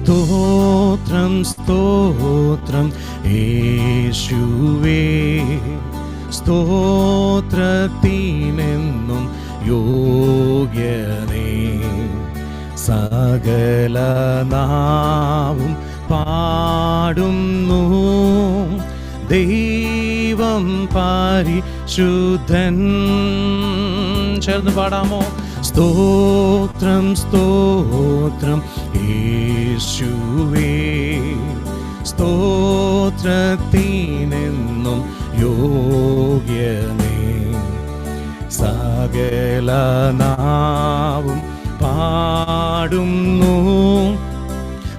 സ്തോത്രം സ്തോത്രം യേശുവേ, സ്തോത്രത്തിനെന്നും യോഗ്യനേ. സകല നാവും പാടുന്നു ദൈവം പരിശുദ്ധൻ. ചേർന്ന് പാടാമോ? സ്തോത്രം സ്തോത്രം യേശുവേ, സ്തോത്രത്തിനെന്നും യോഗ്യനേ. സകല നാവും പാടുന്നു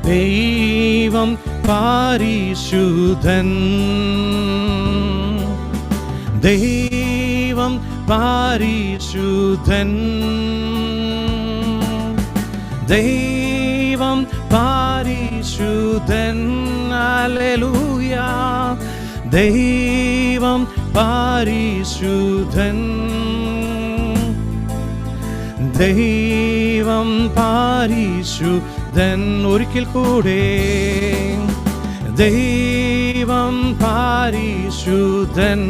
ദൈവം പരിശുദ്ധൻ. ദൈവം പരിശുദ്ധൻ. ദൈവം പരിശുദ്ധൻ. ഹല്ലേലൂയ. ദൈവം പരിശുദ്ധൻ. ദൈവം പരിശുദ്ധൻ. ഒരിക്കൽ കൂടെ ദൈവം പരിശുദ്ധൻ.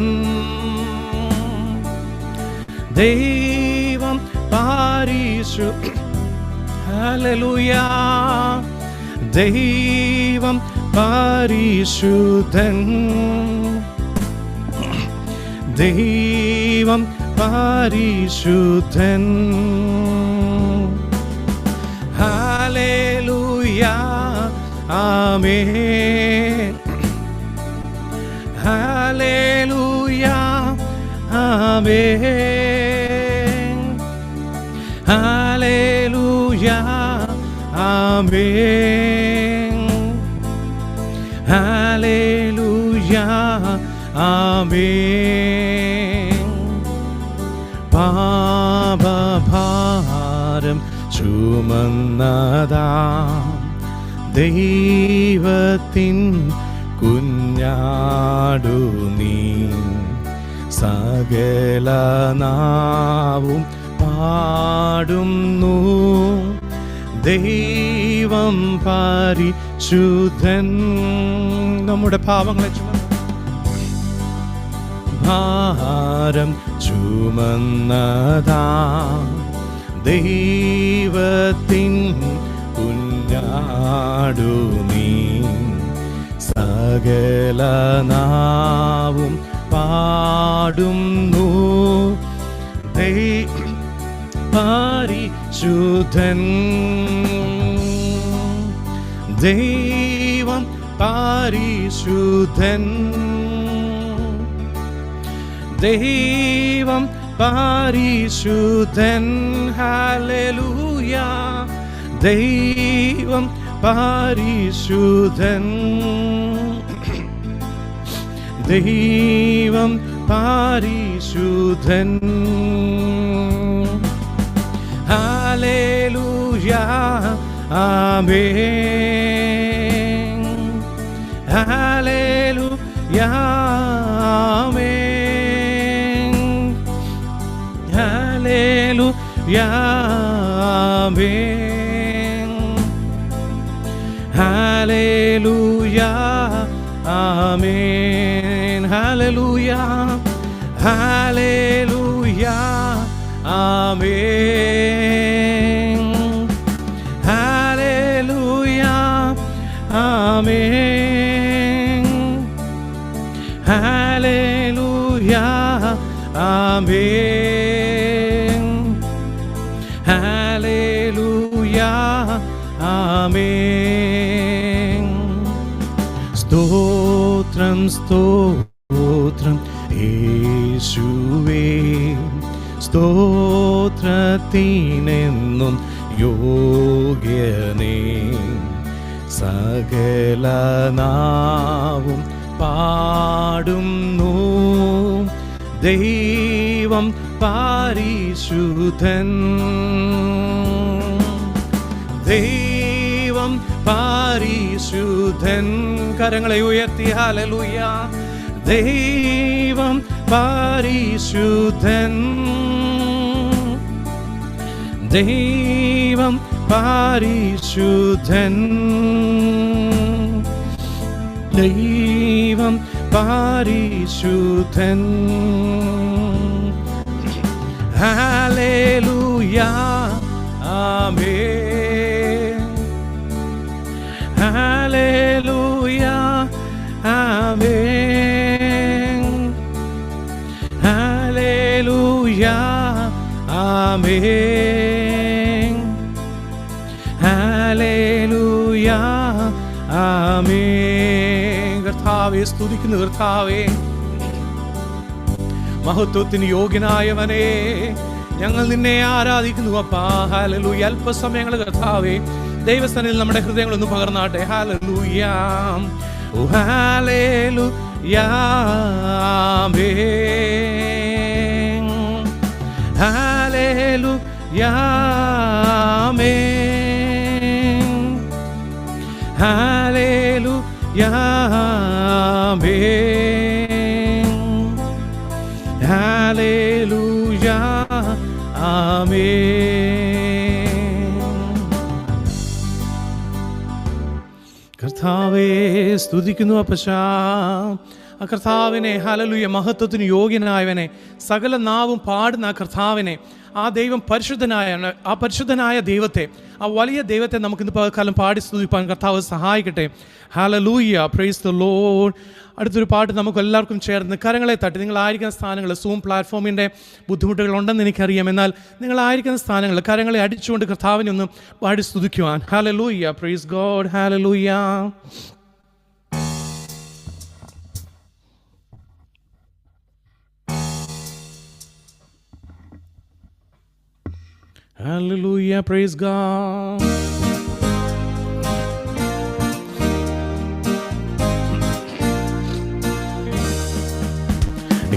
ദൈവം പരിശുദ്ധൻ. ഹല്ലേലൂയ. ദൈവം പരിശുദ്ധൻ. ദൈവം പരിശുദ്ധൻ. ഹല്ലേലൂയ. ആമേൻ. ഹല്ലേലൂയ. ആമേൻ. ഹല്ലേലൂയ. ആമേൻ. ഹല്ലേലൂയ. ആമേൻ. പാപഭാരം ചുമന്നതാം ദൈവത്തിൻ കുഞ്ഞാടു നീ. സകല നാവും പാടുന്നു ദൈവം പരിശുദ്ധൻ. നമ്മുടെ പാപങ്ങളെ ഭാരം ചുമന്നതാം ദൈവത്തിൻ കുഞ്ഞാടു നീ. സകല നാവും പാടുന്നു പരിശുദ്ധൻ. ദൈവം പരിശുദ്ധൻ. ദൈവം പരിശുദ്ധൻ. ഹല്ലേലൂയ. ദൈവം പരിശുദ്ധൻ. ദൈവം പരിശുദ്ധൻ. ഹല്ലേലൂയ. ആമേൻ. ഹല്ലേലൂയ. ആമേൻ. ഹല്ലേലൂയ. ആമേൻ. ഹല്ലേലൂയ. ആമേൻ. ഹല്ലേലൂയ. ഹല്ലേലൂയ. ആമേൻ. ഹല്ലേലൂയ. ആമേൻ. ഹല്ലേലൂയ. ആമേൻ. ഹല്ലേലൂയ. ആമേൻ. സ്തോത്രം സ്തോത്രം യേശുവേ, സ്തോത്രത്തിനെന്നും യോഗ്യനേ. സകല നാവും പാടുന്നു ദൈവം പരിശുദ്ധൻ. ദൈവം പരിശുദ്ധൻ. കരങ്ങളെ ഉയർത്തി ഹല്ലേലൂയ. ദൈവം പരിശുദ്ധൻ. ദൈവം പരിശുദ്ധൻ. പരിശുദ്ധൻ ദൈവം പരിശുദ്ധൻ. ഹല്ലേലൂയ ആമേൻ. ഹല്ലേലൂയ ആമേൻ. ഹല്ലേലൂയ ആമേൻ. ഹല്ലേലൂയ ആമേൻ. കർത്താവേ സ്തുതിക്കുന്നു. കർത്താവേ മഹത്വത്തിന് യോഗ്യനായവനെ ഞങ്ങൾ നിന്നെ ആരാധിക്കുന്നു അപ്പാ. ഹല്ലേലൂയ. അല്പസമയങ്ങൾ കർത്താവേ ദൈവസ്ഥാനിൽ നമ്മുടെ ഹൃദയങ്ങളൊന്ന് പകർന്നാട്ടെ. ഹല്ലേലൂയ. ഓ ഹല്ലേലൂയ ആമേൻ. ഹല്ലേലൂയ ആമേൻ. ഹല്ലേലൂയ ആമേൻ. ഹല്ലേലൂയ ആമേൻ. കർത്താവേ സ്തുതിക്കുന്നു അപ്പശാ. ആ കർത്താവിനെ ഹല്ലേലൂയ മഹത്വത്തിന് യോഗ്യനായവനെ സകല നാവും പാടുന്ന ആ കർത്താവിനെ, ആ ദൈവം പരിശുദ്ധനായാണ്. ആ പരിശുദ്ധനായ ദൈവത്തെ, ആ വലിയ ദൈവത്തെ നമുക്ക് ഇന്ന് പകൽക്കാലം പാടി സ്തുതിപ്പാൻ കർത്താവ് സഹായിക്കട്ടെ. ഹല്ലേലൂയ. Praise the Lord. അടുത്തൊരു പാട്ട് നമുക്ക് എല്ലാവർക്കും ചേർന്ന് കരങ്ങളെ തട്ടി, നിങ്ങളായിരിക്കുന്ന സ്ഥാനങ്ങൾ, സൂം പ്ലാറ്റ്ഫോമിൻ്റെ ബുദ്ധിമുട്ടുകളുണ്ടെന്ന് എനിക്കറിയാം, എന്നാൽ നിങ്ങളായിരിക്കുന്ന സ്ഥാനങ്ങൾ കരങ്ങളെ അടിച്ചുകൊണ്ട് കർത്താവിനെ ഒന്ന് പാടി സ്തുതിക്കുവാൻ. ഹല്ലേലൂയ. Praise God. ഹല്ലേലൂയ. Hallelujah, praise God.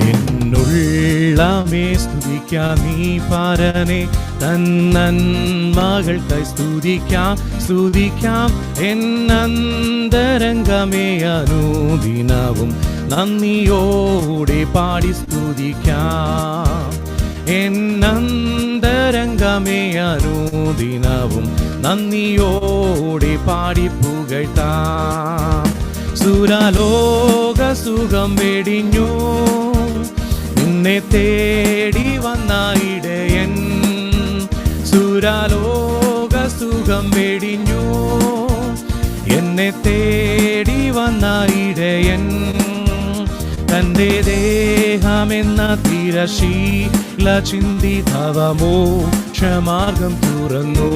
എന്നുള്ളമേ സ്തുതിക്കാം നീ പരനെ, തന്നന്മകൾക്കായി സ്തുതിക്കാം സ്തുതിക്കാം. എന്നന്തരംഗമേ അനുദിനവും നന്ദിയോടെ പാടി സ്തുതിക്കാം. എന്നന്തരംഗമേ അനുദിനവും നന്ദിയോടെ പാടി പുകഴ്ത്താം. സുരലോക സുഖം വെടിഞ്ഞു നിന്നെ തേടി വന്ന ഇടയൻ. സുരലോക സുഖം വെടിഞ്ഞു എന്നെ തേടി വന്ന ഇടയൻ. തൻ്റെ ദേഹമെന്ന തിരശീല ചിന്തി തവ മോക്ഷമാർഗം തുറന്നു.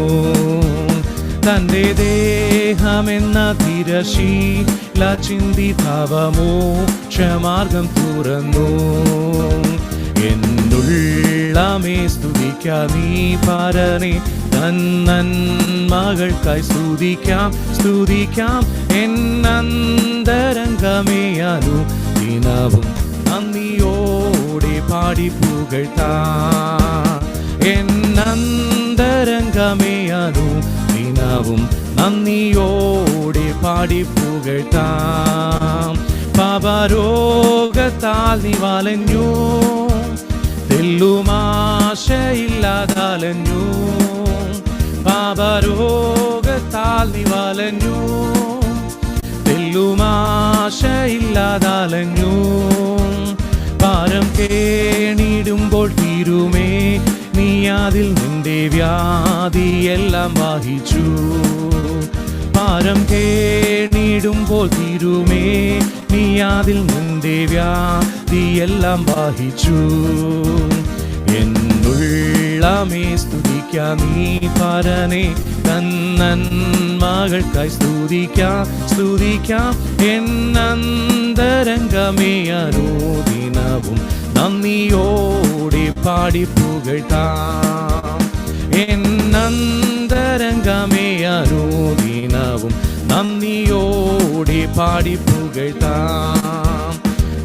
തൻ്റെ ദേഹമെന്ന തിരശീല ചിന്തി തവ മോക്ഷമാർഗം തുറന്നു. എന്നുള്ളമേ സ്തുതിക്കാം നീ പരനെ, തന്നന്മകൾക്കായി സ്തുതിക്കാം സ്തുതിക്കാം. എന്നന്തരംഗമേ അനുദിനവും നന്ദിയോടെ പാടി പുകഴ്ത്താം. എന്നന്തരംഗമേ അനുദിനവും നന്ദിയോടെ പാടി പുകഴ്ത്താം. പാപരോഗത്താൽ നീ വലഞ്ഞു, തെല്ലുമാശയില്ലാതലഞ്ഞു. പാപരോഗത്താൽ നീ വലഞ്ഞു, തെല്ലുമാശയില്ലാതലഞ്ഞു. പാരം കേണിടുമ്പോൾ തീരുമേ നീ അതിൽ നിന്റെ വ്യാധിയെല്ലാം വഹിച്ചു. പാരം കേണിടുമ്പോൾ തീരുമേ നീ അതിൽ നിന്റെ വ്യാധിയെല്ലാം വഹിച്ചു. എന്നുള്ളമേ സ്തുതിക്കാം നീ പരനെ, തന്നന്മകൾക്കായി സ്തുതിക്കാം സ്തുതിക്കാം. എന്നന്തരംഗമേ അനുദിനവും നന്ദിയോടെ പാടി പുകഴ്ത്താം. എന്നന്തരംഗമേ അനുദിനവും നന്ദിയോടെ പാടി പുകഴ്ത്താം.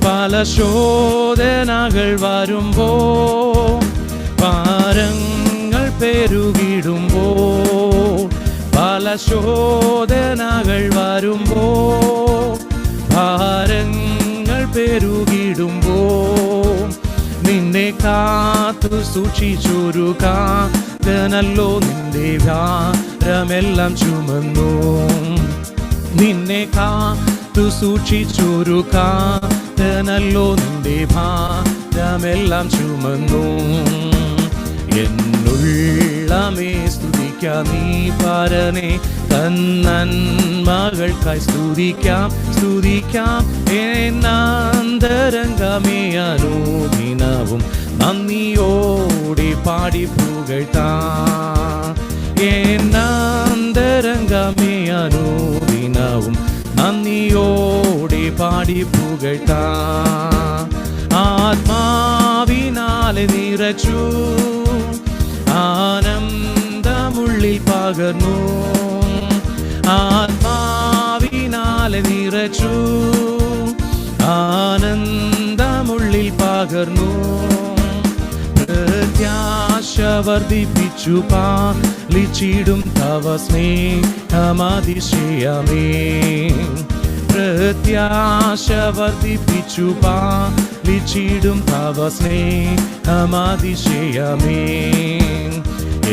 പല ശോധനകൾ വരുമ്പോ, ഭാരങ്ങൾ പെരുകിടുമ്പോ, പല ശോധനകൾ വരുമ്പോ, ഭാരങ്ങൾ പെരുകിടുമ്പോ, നിന്നെ കാത്തു സൂക്ഷിച്ചൊരു കാതനല്ലോ നിന്റെ ഭാരമെല്ലാം ചുമന്നു. നിന്നെ കാത്തു സൂക്ഷിച്ചൊരു കാതനല്ലോ നിന്റെ ഭാരമെല്ലാം ചുമന്നു. എന്നുള്ളമേ സ്തുതിക്കാം നീ പരനെ തന്നന്മകൾക്കായി സ്തുതിക്കാം സ്തുതിക്കാം എന്നന്തരംഗമേ അനുദിനവും നന്ദിയോടെ പാടി പുകഴ്ത്താം. എന്നന്തരംഗമേ അനുദിനവും നന്ദിയോടെ പാടി പുകഴ്ത്താം. ആത്മാവിനാലെ നിറച്ചു ആനന്ദമുള്ളിൽ പകർന്നു. ആത്മാവിനാലെ നിറച്ചു ആനന്ദമുള്ളിൽ പകർന്നു. പ്രത്യാശ വർദ്ധിപ്പിച്ചു പാലിച്ചിടും തവ സ്നേഹമതിശയമേ. പ്രത്യാശ വർദ്ധിപ്പിച്ചു പാലിച്ചിടും തവ സ്നേഹമതിശയമേ.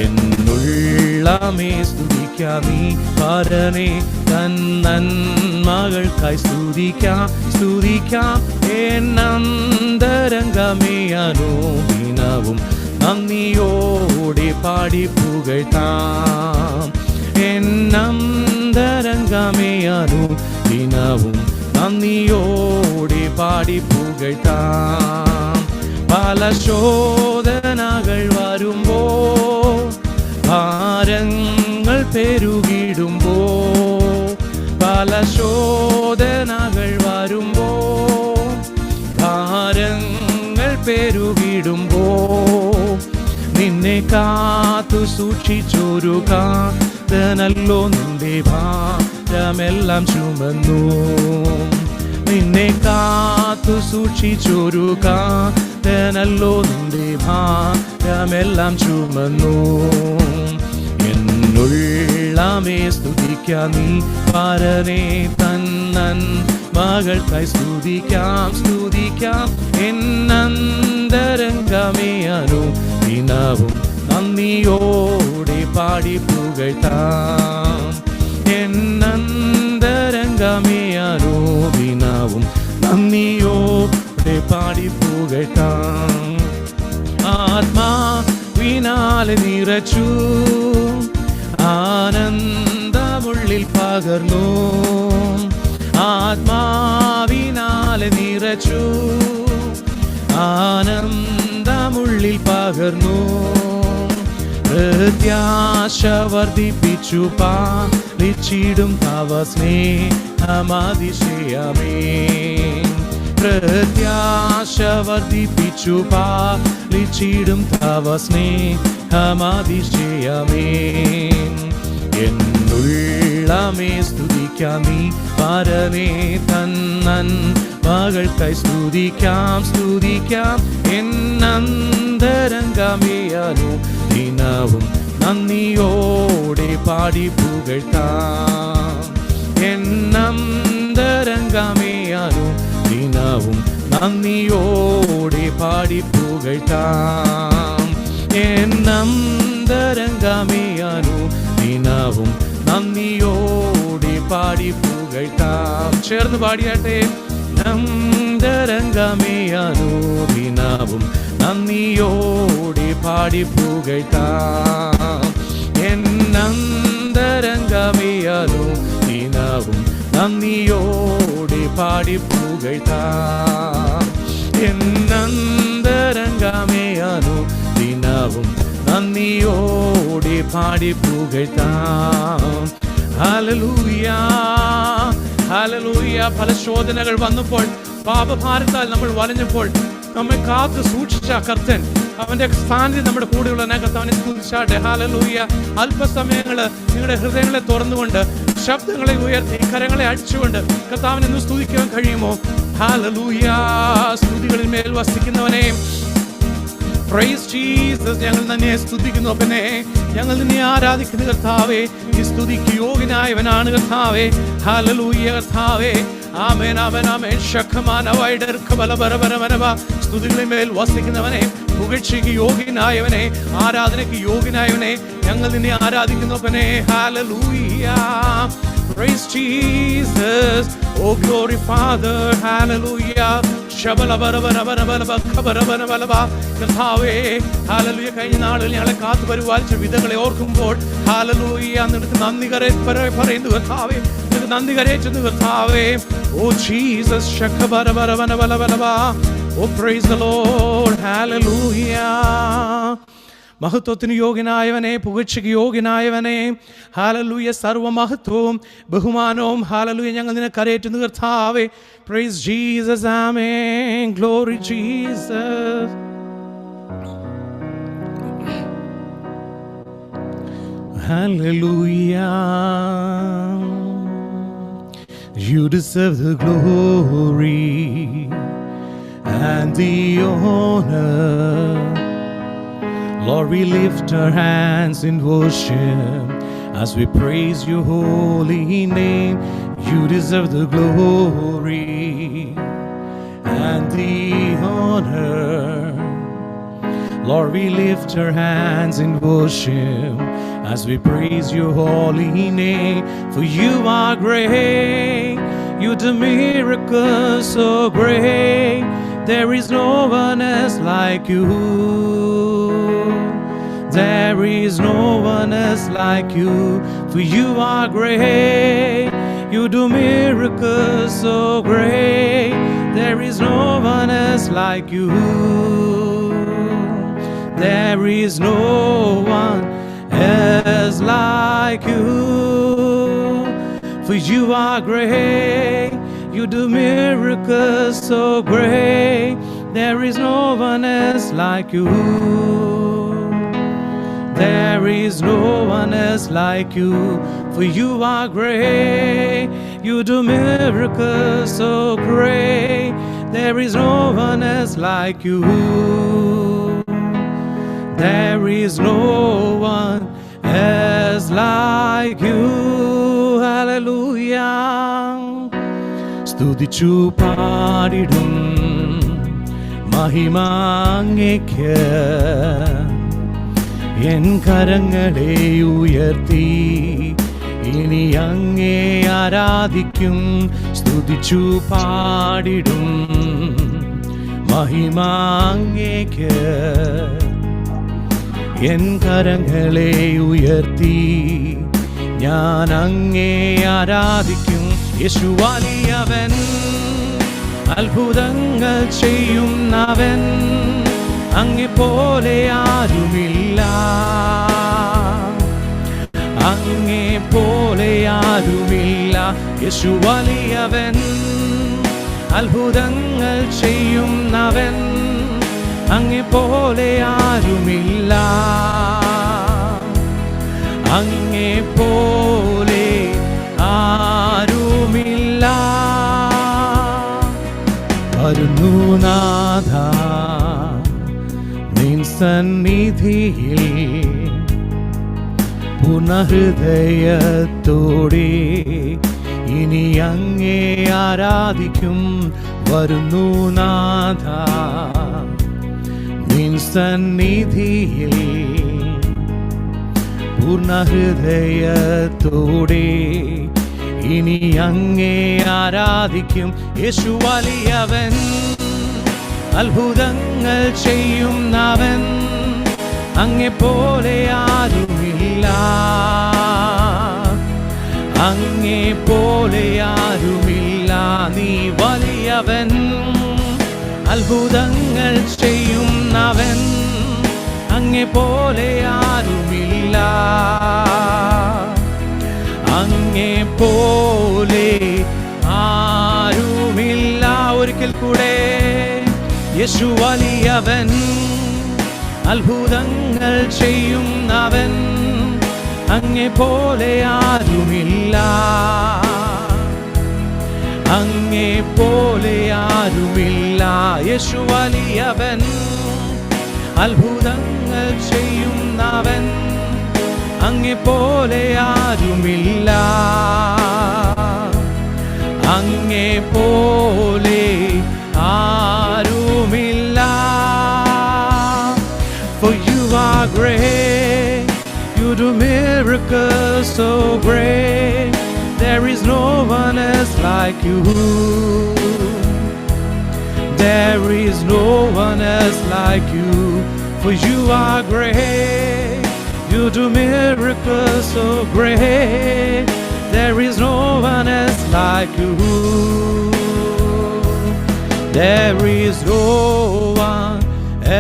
എന്നുള്ളമേ സ്തുതിക്കാം നീ പരനെ തന്നന്മകൾക്കായി സ്തുതിക്കാം സ്തുതിക്കാം എന്നന്തരംഗമേ അനുദിനവും നന്ദിയോടെ പാടി പുകഴ്ത്താം. എന്നന്തരംഗമേ അനുദിനവും നന്ദിയോടെ പാടി പുകഴ്ത്താം. പല ശോധനകൾ വരുമ്പോ ഭാരങ്ങൾ പെരുകിടുമ്പോ, പല ശോധനകൾ വരുമ്പോ ഭാരങ്ങൾ പെരുകിടുമ്പോ, നിന്നെ കാത്തു സൂക്ഷിച്ചൊരു കാതനല്ലോ നിന്റെ ഭാരമെല്ലാം ചുമന്നു. നിന്നെ കാത്തു സൂക്ഷിച്ചൊരു കാതനല്ലോ നിന്റെ ഭാരമെല്ലാം ചുമന്നു. എന്നുള്ളമേ സ്തുതിക്കാം നീ പരനെ തന്നന്മകൾക്കായി സ്തുതിക്കാം സ്തുതിക്കാം എന്നന്തരംഗമേ അനുദിനവും നന്ദിയോടെ പാടി പുകഴ്ത്താം. എന്നന്തരംഗമേ അനുദിനവും നന്ദിയോടെ പാടി പുകഴ്ത്താം. ആത്മാവിനാലെ നിറച്ചു ആനന്ദമുള്ളിൽ പകർന്നു. ആത്മാവിനാലെ നിറച്ചു ആനന്ദമുള്ളിൽ പകർന്നു. പ്രത്യാശ വർദ്ധിപ്പിച്ചു പാലിച്ചിടും തവ സ്നേഹമതിശയമേ. പ്രത്യാശ വർദ്ധിപ്പിച്ചു പാലിച്ചിടും തവ സ്നേഹമതിശയമേ. എന്നുള്ളമേ സ്തുതിക്കാം നീ പരനെ തന്നന്മകൾക്കായി സ്തുതിക്കാം സ്തുതിക്കാം എന്നന്തരംഗമേ അനുദിനവും നന്ദിയോടെ പാടി പുകഴ്ത്താം. എന്നന്തരംഗമേ അനുദിനവും നന്ദിയോടെ പാടി പുകഴ്ത്താം. എന്നന്തരംഗമേ അനുദിനവും നന്ദിയോടെ പാടി പുകഴ്ത്താം. ചേർന്ന് പാടിയാട്ടെ. നന്തരംഗമേ അനുദിനവും നന്ദിയോടെ പാടി പുകഴ്ത്താം. എന്നന്തരംഗമേ അനുദിനവും നന്ദിയോടെ പാടി പുകഴ്ത്താം. എന്നന്തരംഗമേ അനുദിനവും നന്ദിയോടെ പാടി പുകഴ്ത്താം. Hallelujah hallelujah. പല ശോധനകൾ വന്നപ്പോൾ, പാപഭാരത്താൽ നമ്മൾ വലഞ്ഞപ്പോൾ നമ്മെ കാത്തു സൂക്ഷിച്ച കർത്തൻ, അവന്റെ സ്ഥാനത്ത് നമ്മുടെ കൂടെയുള്ള കർത്താവിനെ സ്തുതിച്ചാട്ടെ. ഹല്ലേലൂയ. അല്പസമയങ്ങള് നിങ്ങളുടെ ഹൃദയങ്ങളെ തുറന്നുകൊണ്ട് ശബ്ദങ്ങളെ ഉയർത്തി കരങ്ങളെ അടിച്ചുകൊണ്ട് കർത്താവിനെ ഒന്ന് സ്തുതിക്കാൻ കഴിയുമോ? ഹല്ലേലൂയ. സ്തുതികളിൽ മേൽ വസിക്കുന്നവനെ, പ്രൈസ് ജീസസ്. ഞങ്ങൾ നിന്നെ സ്തുതിക്കുന്നു അപ്പനെ, ഞങ്ങൾ നിന്നെ ആരാധിക്കുന്ന കർത്താവേ. ഈ സ്തുതിക്ക് യോഗ്യനായവനാണ് കർത്താവേ. ഹല്ലേലൂയ കർത്താവേ. ആമേൻ ആമേൻ ആമേൻ. സ്തുതികളിന്മേൽ വസിക്കുന്നവനെ, പുകഴ്ചയ്ക്ക് യോഗ്യനായവനെ, ആരാധനയ്ക്ക് യോഗ്യനായവനെ, ഞങ്ങൾ നിന്നെ ആരാധിക്കുന്നവനെ. ഹല്ലേലൂയ. Praise Jesus. Oh glory Father. Hallelujah. കർത്താവേ, ഹല്ലേലൂയ. കഴിഞ്ഞ നാളിൽ ഞങ്ങളെ കാത്തു പരിപാലിച്ച വിധങ്ങളെ ഓർക്കുമ്പോൾ ഹല്ലേലൂയ നിനക്ക് നന്ദി പറയുന്നു കർത്താവേ, നിനക്ക് നന്ദി കരേറ്റുന്നു കർത്താവേ. Oh Jesus. Oh praise the Lord. Hallelujah. മഹത്വത്തിന് യോഗ്യനായവനെ, പുകഴ്ചയ്ക്ക് യോഗ്യനായവനെ, ഹല്ലേലൂയ. സർവ്വമഹത്വവും ബഹുമാനവും ഹല്ലേലൂയ ഞങ്ങൾ നിനക്ക് കരേറ്റുന്നു കർത്താവേ. Price Jesus. Amen. Glory Jesus. Hallelujah. You deserve the glory and the honor. Lord, we lift our hands in worship as we praise your holy name. You deserve the glory and the honor. Lord, we lift our hands in worship as we praise your holy name. For you are great, you do miracles so great. There is no one else like you. There is no one else like you. For you are great, you do miracles so great. There is no one else like you. There is no one else like you. For you are great, you do miracles so great. There is no one else like you. There is no one else like you. For you are great, you do miracles so great. There is no one else like you. There is no one else like you. Hallelujah. സ്തുതിച്ചു പാടിടും മഹിമ അങ്ങേക്ക്. N കരങ്ങളെ ഉയർത്തി ഇനി അങ്ങേ ആരാധിക്കും. സ്തുതിച്ചു പാടിടും മഹിമ അങ്ങേക്ക്. എൻ കരങ്ങളെ ഉയർത്തി ഞാൻ അങ്ങേ ആരാധിക്കും. യേശു വലിയവൻ, അത്ഭുതങ്ങൾ ചെയ്യുന്നവൻ, അങ്ങെപ്പോലെ ആരുമില്ല. അങ്ങെപ്പോലെ ആരുമില്ല. യേശു വലിയവൻ, അത്ഭുതങ്ങൾ ചെയ്യുന്നവൻ, അങ്ങെപ്പോലെ ആരുമില്ല. അങ്ങെപ്പോലെ ആരുമില്ല. വരുന്നു നാഥ നിൻ സന്നിധിയിൽ പൂർണ്ണഹൃദയത്തോടെ ഇനി അങ്ങേ ആരാധിക്കും. വരുന്നു നാഥ നിൻ സന്നിധിയിൽ പൂർണ്ണഹൃദയത്തോടെ ഇനി അങ്ങേ ആരാധിക്കും. യേശു വലിയവൻ, അത്ഭുതങ്ങൾ ചെയ്യുന്നവൻ, അങ്ങെപ്പോലെ ആരുമില്ല. അങ്ങെപ്പോലെ ആരുമില്ല. നീ വലിയവൻ, അത്ഭുതങ്ങൾ ചെയ്യുന്നവൻ, അങ്ങെപ്പോലെ ആരുമില്ല. അങ്ങെപ്പോലെ ആരുമില്ല. ഒരിക്കൽ കൂടെ യേശു വലിയവൻ, അത്ഭുതങ്ങൾ ചെയ്യുന്നവൻ, അങ്ങെപ്പോലെ ആരുമില്ല. അങ്ങെപ്പോലെ ആരുമില്ല. യേശു വലിയവൻ, അത്ഭുതങ്ങൾ ചെയ്യുന്നവൻ, അങ്ങെപ്പോലെ ആരുമില്ല. അങ്ങേ പോലെ ആരുമില്ല. For you are great, you do miracles so great. There is no one else like you. There is no one else like you. For you are great, you do miracles so great. There is no one else like you. There is no one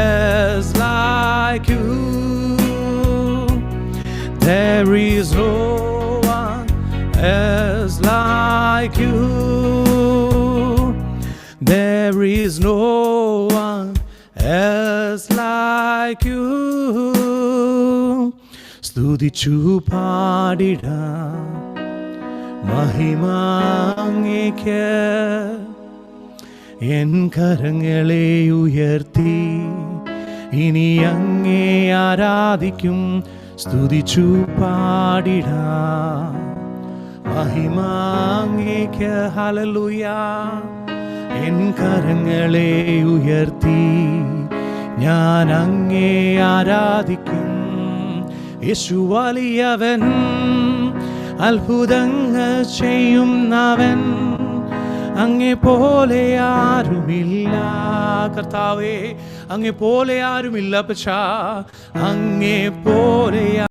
else like you. There is no one else like you. There is no one else like you. സ്തുതിച്ചു പാടിടാം മഹിമ അങ്ങേക്ക്. N കരങ്ങളെ ഉയർത്തി ഇനി അങ്ങേ ആരാധിക്കും. സ്തുതിച്ചു പാടിടാം മഹിമ അങ്ങേക്ക്. ഹല്ലേലൂയ. എൻ കരങ്ങളെ ഉയർത്തി ഞാൻ അങ്ങേ ആരാധിക്കും. യേശു വലിയവൻ, അത്ഭുതങ്ങൾ ചെയ്യുന്നവൻ, അങ്ങേ പോലെ ആരുമില്ല. കർത്താവേ, അങ്ങേ പോലെ ആരുമില്ല. പക്ഷേ അങ്ങേ പോലെ